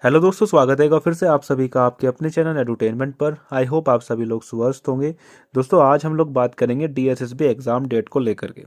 Hello दोस्तों, स्वागत है एक बार फिर से आप सभी का आपके अपने चैनल एडुटेनमेंट पर। आई होप आप सभी लोग स्वस्थ होंगे। दोस्तों, आज हम लोग बात करेंगे डीएसएसबी एग्ज़ाम डेट को लेकर के।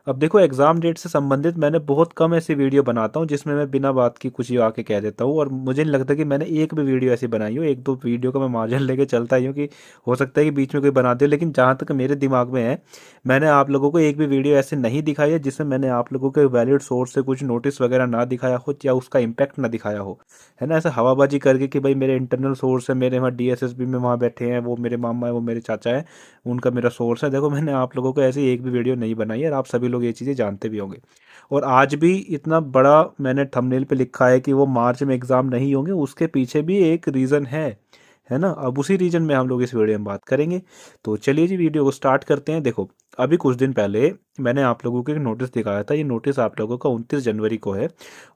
अब देखो, एग्ज़ाम डेट से संबंधित मैंने बहुत कम ऐसी वीडियो बनाता हूँ जिसमें मैं बिना बात की कुछ ही आके कह देता हूँ, और मुझे नहीं लगता कि मैंने एक भी वीडियो ऐसी बनाई हो। एक दो वीडियो का मैं मार्जिन लेके चलता ही हूँ कि हो सकता है कि बीच में कोई बना दे, लेकिन जहाँ तक मेरे दिमाग में है, मैंने आप लोगों को एक भी वीडियो ऐसे नहीं दिखाई है जिसमें मैंने आप लोगों के वैलिड सोर्स से कुछ नोटिस वगैरह ना दिखाया हो या उसका इम्पैक्ट ना दिखाया हो। है ना, ऐसा हवाबाजी करके कि भाई मेरे इंटरनल सोर्स है, मेरे वहाँ डीएसएसबी में वहाँ बैठे हैं, वो मेरे मामा है, वो मेरे चाचा है, उनका मेरा सोर्स है। देखो, मैंने आप लोगों को ऐसी एक भी वीडियो नहीं बनाई है और आप सभी लोग ये चीज़ें जानते भी होंगे। और आज भी इतना बड़ा मैंने थंबनेल पे लिखा है कि वो मार्च में एग्ज़ाम नहीं होंगे, उसके पीछे भी एक रीज़न है ना। अब उसी रीजन में हम लोग इस वीडियो में बात करेंगे। तो चलिए जी, वीडियो को स्टार्ट करते हैं। देखो, अभी कुछ दिन पहले मैंने आप लोगों को एक नोटिस दिखाया था। ये नोटिस आप लोगों का 29 जनवरी को है।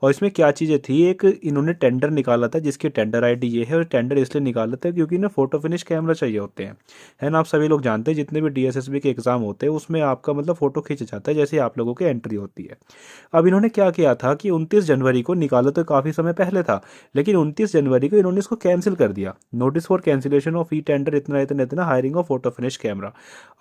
और इसमें क्या चीज़ें थी, एक इन्होंने टेंडर निकाला था जिसकी टेंडर आईडी ये है। और टेंडर इसलिए निकाला था क्योंकि ना फोटो फिनिश कैमरा चाहिए होते हैं। है ना, आप सभी लोग जानते हैं जितने भी डीएसएसबी के एग्जाम होते हैं उसमें आपका मतलब फोटो खींचा जाता है जैसे आप लोगों की एंट्री होती है। अब इन्होंने क्या किया था कि 29 जनवरी को निकाला तो काफ़ी समय पहले था, लेकिन 29 जनवरी को इन्होंने इसको कैंसिल कर दिया। Notice for cancellation of e tender इतना इतना इतना hiring of photo finish camera.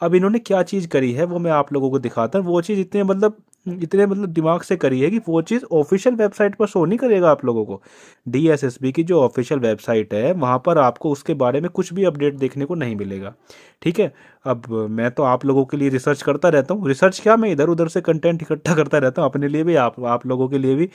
अब इन्होंने क्या चीज़ करी है वो मैं आप लोगों को दिखाता हूँ। वो चीज़ इतने मतलब दिमाग से करी है कि वो चीज़ ऑफिशियल वेबसाइट पर शो नहीं करेगा आप लोगों को। डीएसएसबी की जो ऑफिशियल वेबसाइट है वहाँ पर आपको उसके बारे में कुछ भी अपडेट देखने को नहीं मिलेगा। ठीक है। अब मैं तो आप लोगों के लिए रिसर्च करता रहता हूँ। रिसर्च क्या, मैं इधर उधर से कंटेंट इकट्ठा करता रहता हूँ अपने लिए भी, आप लोगों के लिए भी।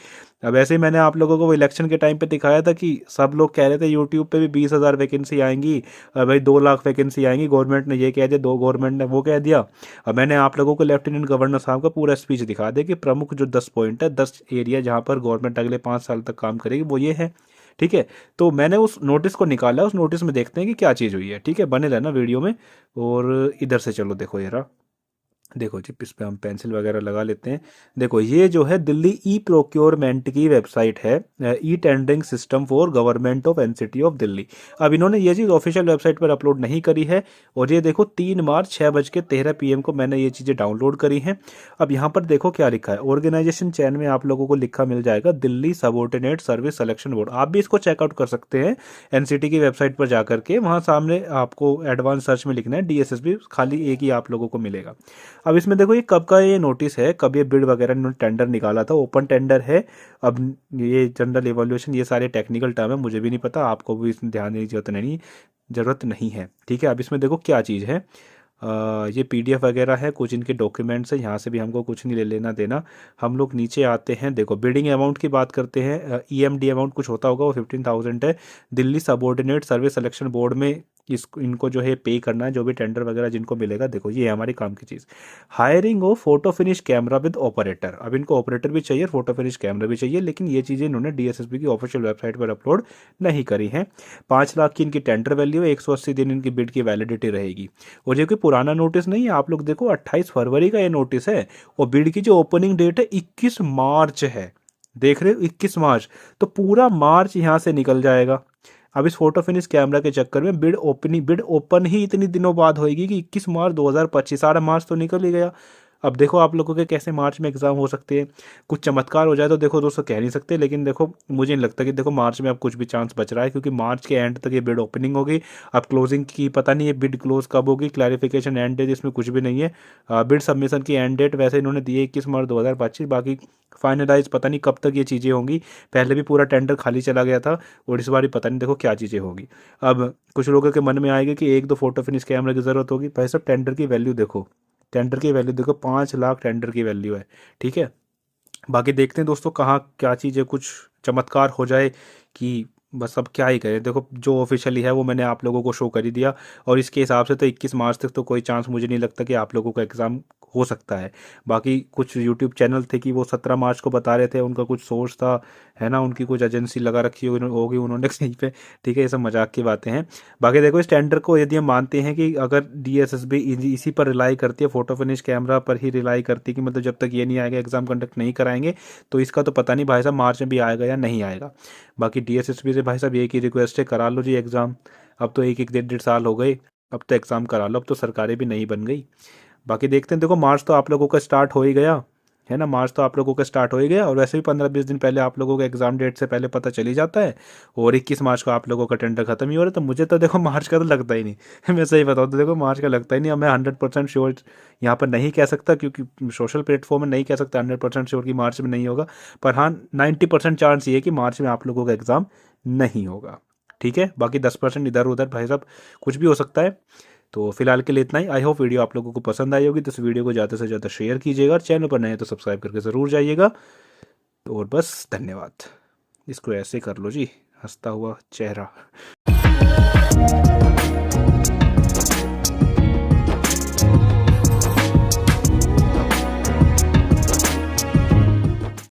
अब ऐसे ही मैंने आप लोगों को वो इलेक्शन के टाइम पे दिखाया था कि सब लोग कह रहे थे यूट्यूब पे भी 20,000 वैकेंसी आएंगी, भाई 2 लाख वैकेंसी आएंगी, गवर्नमेंट ने ये कह दिया, दो गवर्नमेंट ने वो कह दिया। अब मैंने आप लोगों को लेफ्टिनेंट गवर्नर साहब का पूरा स्पीच दिखा दिया कि प्रमुख जो 10 पॉइंट है, 10 एरिया जहाँ पर गवर्नमेंट अगले 5 साल तक काम करेगी, वो ये है। ठीक है। तो मैंने उस नोटिस को निकाला, उस नोटिस में देखते हैं कि क्या चीज़ हुई है। ठीक है, बने रहना वीडियो में। और इधर से चलो, देखो ये रहा। देखो जी, इस पे हम पेंसिल वगैरह लगा लेते हैं। देखो, ये जो है दिल्ली ई प्रोक्योरमेंट की वेबसाइट है, e tendering system for government of NCT of Delhi. अब इन्होंने ये चीज़ ऑफिशियल वेबसाइट पर अपलोड नहीं करी है। और ये देखो, 3 मार्च 6:13 PM को मैंने ये चीज़ें डाउनलोड करी हैं। अब यहाँ पर देखो क्या लिखा है, ऑर्गेनाइजेशन चैन में आप लोगों को लिखा मिल जाएगा Delhi subordinate service selection board. आप भी इसको चेकआउट कर सकते हैं एनसीटी की वेबसाइट पर जाकर के। वहाँ सामने आपको एडवांस सर्च में लिखना है डीएसएसबी, खाली एक ही आप लोगों को मिलेगा। अब इसमें देखो, ये कब का ये नोटिस है, कब ये बिड वगैरह इन्होंने टेंडर निकाला था, ओपन टेंडर है। अब ये जनरल इवोल्यूशन, ये सारे टेक्निकल टर्म है, मुझे भी नहीं पता, आपको भी इसमें ध्यान देने की जरूरत नहीं है। ठीक है। अब इसमें देखो क्या चीज़ है, ये पीडीएफ वगैरह है, कुछ इनके डॉक्यूमेंट्स है, यहाँ से भी हमको कुछ नहीं ले लेना देना। हम लोग नीचे आते हैं। देखो, बिडिंग अमाउंट की बात करते हैं। ईएमडी अमाउंट कुछ होता होगा, वो 15,000 है। Delhi subordinate service selection board में इनको जो है पे करना है, जो भी टेंडर वगैरह जिनको मिलेगा। देखो, ये है हमारे काम की चीज़। Hiring of photo finish camera with operator. अब इनको ऑपरेटर भी चाहिए, फोटो फिनिश कैमरा भी चाहिए, लेकिन ये चीज़ें इन्होंने डीएसएसबी की ऑफिशियल वेबसाइट पर अपलोड नहीं करी हैं। 5 लाख की इनकी टेंडर वैल्यू है, 180 दिन इनकी बिड की वैलिडिटी रहेगी। और ये कोई पुराना नोटिस नहीं है, आप लोग देखो 28 फरवरी का ये नोटिस है। और बिड की जो ओपनिंग डेट है 21 मार्च है। देख रहे हो, 21 मार्च। तो पूरा मार्च यहाँ से निकल जाएगा। अब इस फोटो फिनिश कैमरा के चक्कर में बिड ओपन ही इतनी दिनों बाद होएगी कि 21 मार्च 2025, सारा मार्च तो निकल ही गया। अब देखो आप लोगों के कैसे मार्च में एग्जाम हो सकते हैं। कुछ चमत्कार हो जाए तो देखो दोस्तों, कह नहीं सकते, लेकिन देखो मुझे नहीं लगता कि देखो मार्च में अब कुछ भी चांस बच रहा है, क्योंकि मार्च के एंड तक ये बिड ओपनिंग होगी। अब क्लोजिंग की पता नहीं है, बिड क्लोज कब होगी, क्लैरिफिकेशन एंड डेट इसमें कुछ भी नहीं है। बिड सबमिशन की एंड डेट वैसे इन्होंने दी है 21 मार्च 2025, बाकी फाइनलाइज पता नहीं कब तक ये चीज़ें होंगी। पहले भी पूरा टेंडर खाली चला गया था, और इस बार पता नहीं देखो क्या चीज़ें होगी। अब कुछ लोगों के मन में आएगा कि एक दो फोटो फिनिश कैमरा की ज़रूरत होगी। भाई साहब, टेंडर की वैल्यू देखो, टेंडर की वैल्यू देखो, 5 लाख टेंडर की वैल्यू है। ठीक है। बाकी देखते हैं दोस्तों कहाँ क्या चीज़ है, कुछ चमत्कार हो जाए कि बस अब क्या ही करें। देखो, जो ऑफिशियली है वो मैंने आप लोगों को शो कर ही दिया। और इसके हिसाब से तो 21 मार्च तक तो कोई चांस मुझे नहीं लगता कि आप लोगों का एग्ज़ाम हो सकता है। बाकी कुछ यूट्यूब चैनल थे कि वो 17 मार्च को बता रहे थे, उनका कुछ सोर्स था, है ना, उनकी कुछ एजेंसी लगा रखी होगी उन्होंने कहीं पे। ठीक है, ये सब मजाक की बातें हैं। बाकी देखो, इस टेंडर को यदि हम मानते हैं कि अगर डीएसएसबी इसी पर रिलाई करती है, फोटो फिनिश कैमरा पर ही रिलाई करती है, कि मतलब जब तक ये नहीं आएगा एग्जाम कंडक्ट नहीं कराएंगे, तो इसका तो पता नहीं भाई साहब मार्च में भी आएगा या नहीं आएगा। बाकी डीएसएसबी से भाई साहब एक ही रिक्वेस्ट है, करा लो जी एग्ज़ाम। अब तो एक एक 1.5 साल हो गए, अब तो एग्ज़ाम करा लो, अब तो सरकारें भी नहीं बन गई। बाकी देखते हैं। देखो, मार्च तो आप लोगों का स्टार्ट हो ही गया। है ना। मार्च तो आप लोगों का स्टार्ट हो ही गया, और वैसे भी 15-20 दिन पहले आप लोगों को एग्जाम डेट से पहले पता चल ही जाता है, और 21 मार्च को आप लोगों का टेंडर खत्म ही हो रहा है। तो मुझे तो देखो मार्च का तो लगता ही नहीं मैं सही बताऊँ तो देखो मार्च का लगता ही नहीं। अब मैं 100% श्योर यहाँ पर नहीं कह सकता, क्योंकि सोशल प्लेटफॉर्म में नहीं कह सकता 100% श्योर कि मार्च में नहीं होगा, पर हाँ 90% चांस ये है कि मार्च में आप लोगों का एग्ज़ाम नहीं होगा। ठीक है, बाकी 10% इधर उधर भाई साहब कुछ भी हो सकता है। तो फिलहाल के लिए इतना ही। आई होप वीडियो आप लोगों को पसंद आई होगी, तो इस वीडियो को ज़्यादा से ज़्यादा शेयर कीजिएगा, और चैनल पर नए हैं तो सब्सक्राइब करके ज़रूर जाइएगा। तो और बस धन्यवाद। इसको ऐसे कर लो जी, हंसता हुआ चेहरा।